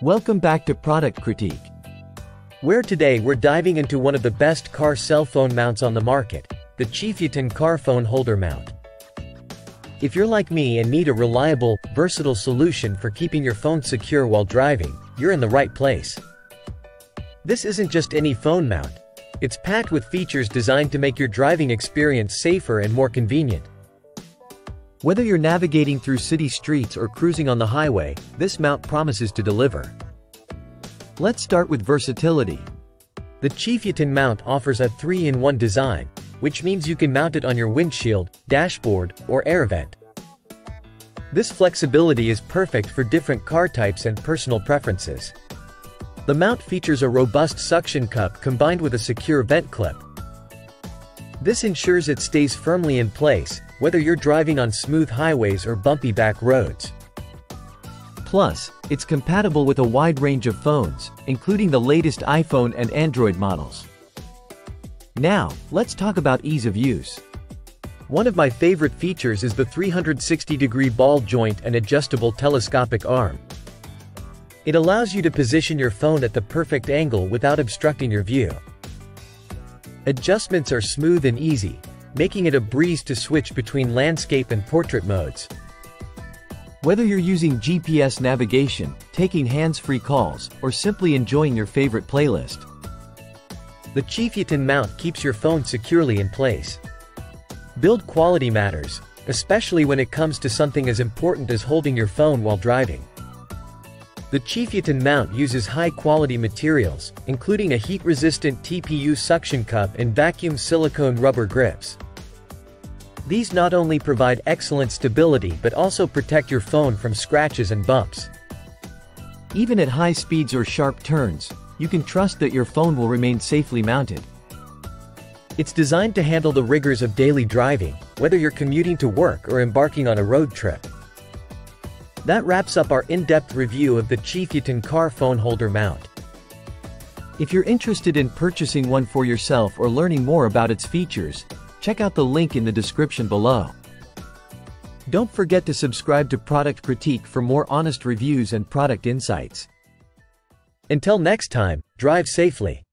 Welcome back to Product Critique, where today we're diving into one of the best car cell phone mounts on the market, the Qifutan car phone holder mount. If you're like me and need a reliable, versatile solution for keeping your phone secure while driving, you're in the right place. This isn't just any phone mount. It's packed with features designed to make your driving experience safer and more convenient. Whether you're navigating through city streets or cruising on the highway, this mount promises to deliver. Let's start with versatility. The Qifutan mount offers a 3-in-1 design, which means you can mount it on your windshield, dashboard, or air vent. This flexibility is perfect for different car types and personal preferences. The mount features a robust suction cup combined with a secure vent clip. This ensures it stays firmly in place, whether you're driving on smooth highways or bumpy back roads. Plus, it's compatible with a wide range of phones, including the latest iPhone and Android models. Now, let's talk about ease of use. One of my favorite features is the 360-degree ball joint and adjustable telescopic arm. It allows you to position your phone at the perfect angle without obstructing your view. Adjustments are smooth and easy, making it a breeze to switch between landscape and portrait modes. Whether you're using GPS navigation, taking hands-free calls, or simply enjoying your favorite playlist, the Qifutan mount keeps your phone securely in place. Build quality matters, especially when it comes to something as important as holding your phone while driving. The Qifutan mount uses high-quality materials, including a heat-resistant TPU suction cup and vacuum silicone rubber grips. These not only provide excellent stability but also protect your phone from scratches and bumps. Even at high speeds or sharp turns, you can trust that your phone will remain safely mounted. It's designed to handle the rigors of daily driving, whether you're commuting to work or embarking on a road trip. That wraps up our in-depth review of the Qifutan car phone holder mount. If you're interested in purchasing one for yourself or learning more about its features, check out the link in the description below. Don't forget to subscribe to Product Critique for more honest reviews and product insights. Until next time, drive safely.